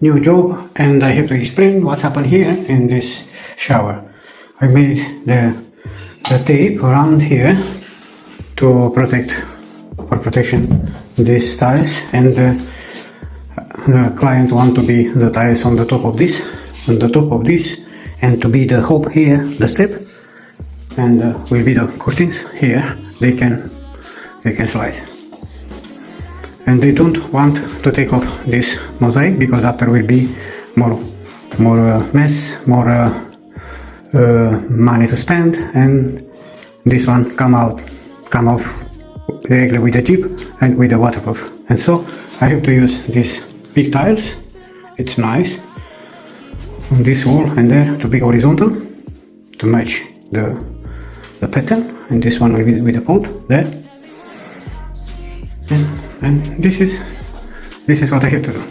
new job, and I have to explain what's happened here in this shower. I made the tape around here to protect, for protection, these tiles, and the client want to be the tiles on the top of this, and to be the hob here, the step, and will be the curtains here. They can slide. And they don't want to take off this mosaic because after will be more mess, more money to spend, and this one come off directly with the chip and with the waterproof. And so I have to use these big tiles. It's nice on this wall and there to be horizontal to match the pattern, and this one will be with the pond there. And this is what I have to do.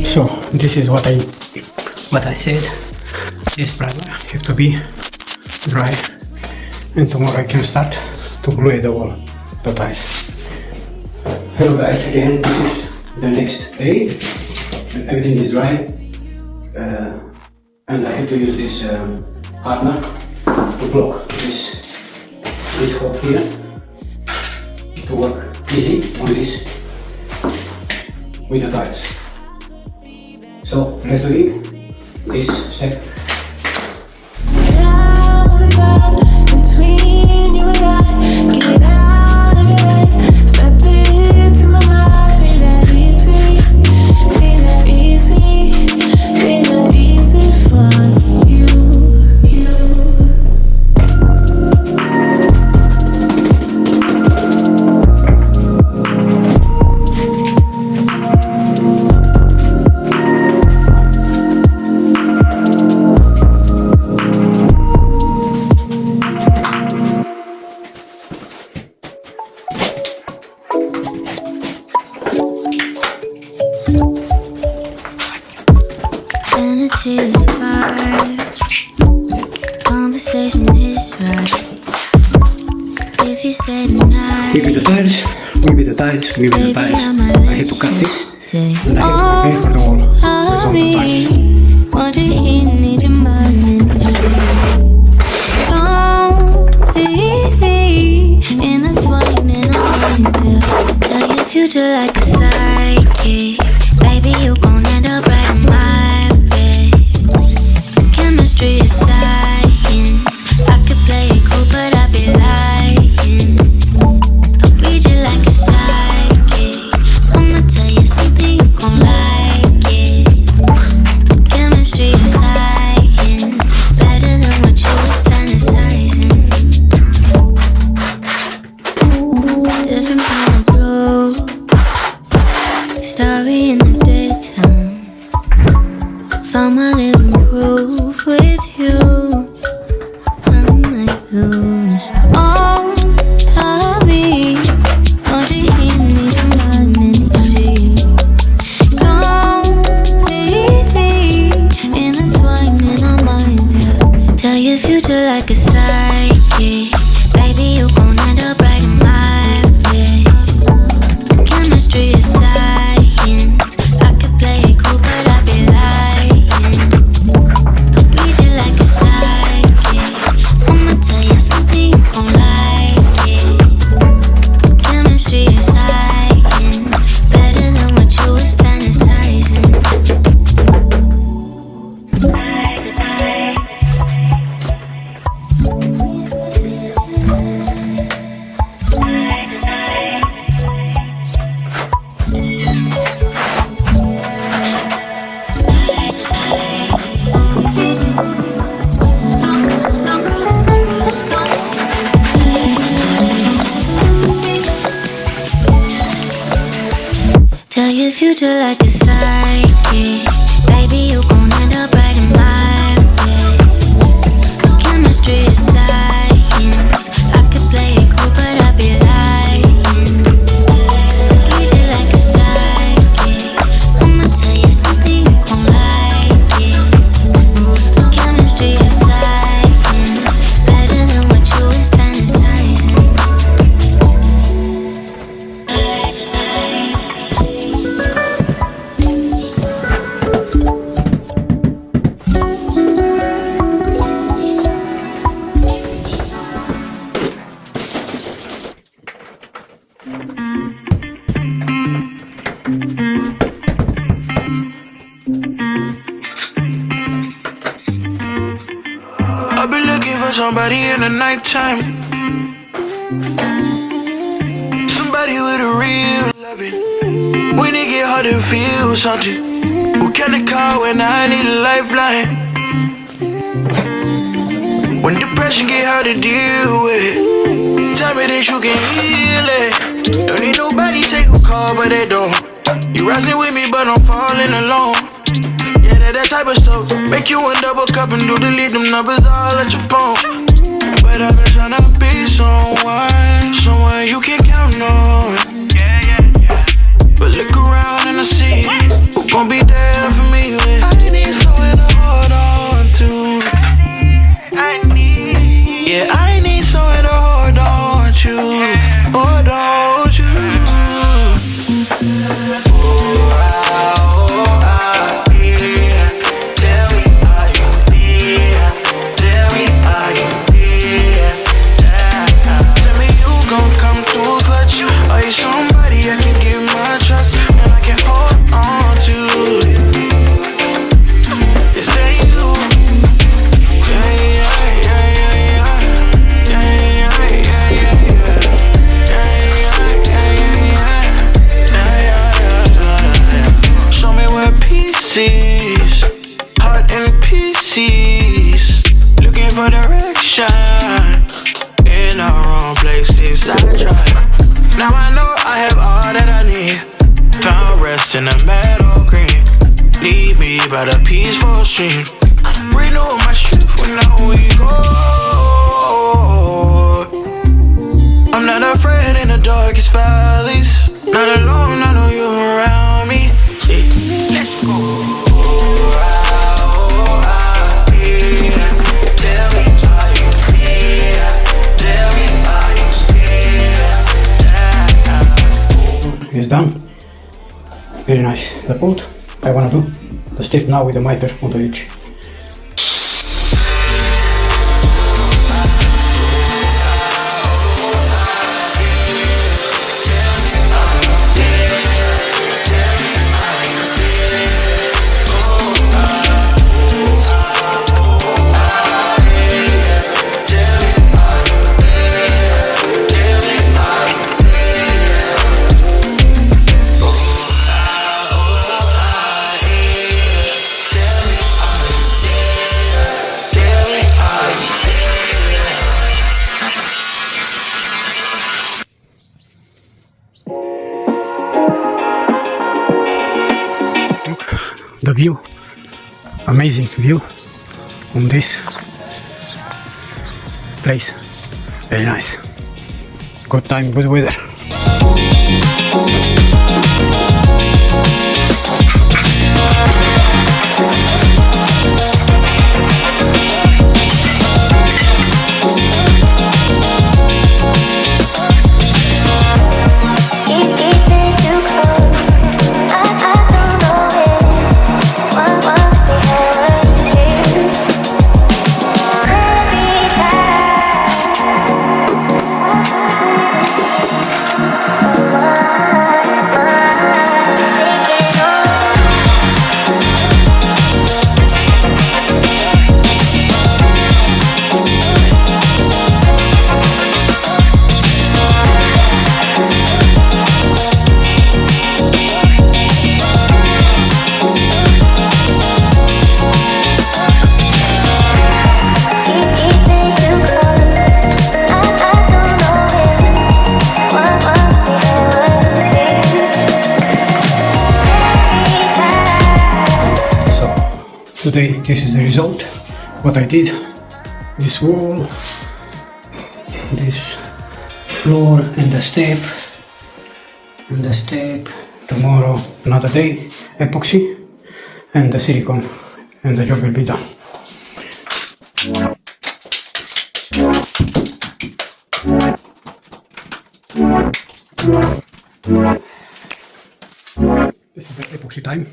So this is what I said. This primer have to be dry, and tomorrow I can start to glue the wall, the tiles. Hello guys, again, this is the next day. Everything is dry, and I have to use this partner to block this hole here to work easy on this with the tiles. So let's do this step. Energy is fire, conversation is right. If you stay tonight, Give me the tiles, give me the tiles, give me the tiles. I have to cut this, and I have to prepare for the wall. want you here, need your mind in the sheets. Completely intertwined in a mind. Tell your future like a psychic. Baby, you gon' end up right in my bed. Chemistry is science. I could play it cool, but I'd be lying. I'll read you like a psychic. I'ma tell you something, you gon' like it. Chemistry is science. Better than what you was fantasizing. Different kind of blue. Starry in the daytime. Found my living proof with you. I might lose all of me. Want you here, need your mind in these sheets. Completely intertwined in our minds, yeah. Tell your future like a psychic. Baby, you gon' end up right in my bed. Chemistry is science. I could play it cool, but I'd be lying. future like a psychic. Baby, you gon' end up right in my bed. Chemistry is science. I could play it cool, but I'd be lying. Read you like a psychic. I'ma tell you something you gon' like it. Chemistry is science. Better than what you was fantasizing. I've been looking for somebody in the nighttime. Somebody with a real loving. When it get hard to feel something, who can I call when I need a lifeline? When depression get hard to deal with, tell me that you can heal it. Don't need nobody say who call, but they don't. You rising with me, but I'm falling alone. Yeah, that type of stuff. Make you a double cup and do delete them numbers all at your phone. But I've been tryna be someone you can count on. But look around and I see who gon' be there for me when I need someone to hold on to. Yeah, I need someone to hold on to. Hold on to. Somebody I can give my trust and I can hold on to. Is that you? Show me where peace is, heart in pieces. Looking for direction in the wrong places. I try. Now I know I have all that I need. Found rest in the meadow green. Lead me by the peaceful stream. Renew my strength when we go. I'm not afraid in the darkest valleys. Not alone, I know you around me. Yeah. Let's go. It's done. Very nice. The bolt I wanna do the strip now with the miter on the edge. The view, amazing view on this place, very nice, good time, good weather. today this is the result. What I did, this wall, this floor and the step, tomorrow another day, epoxy and the silicone, and the job will be done. This is the epoxy time.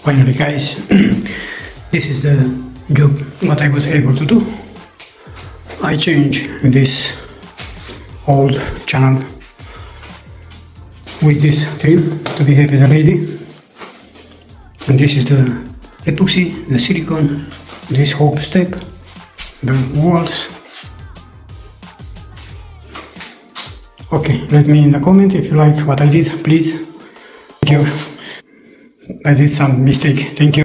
Finally, guys, this is the job what I was able to do. I changed this old channel with this trim to behave as a lady, and this is the epoxy, the silicone, this whole step, the walls. Okay, let me in the comment if you like what I did, please. Thank you. I did some mistake. Thank you.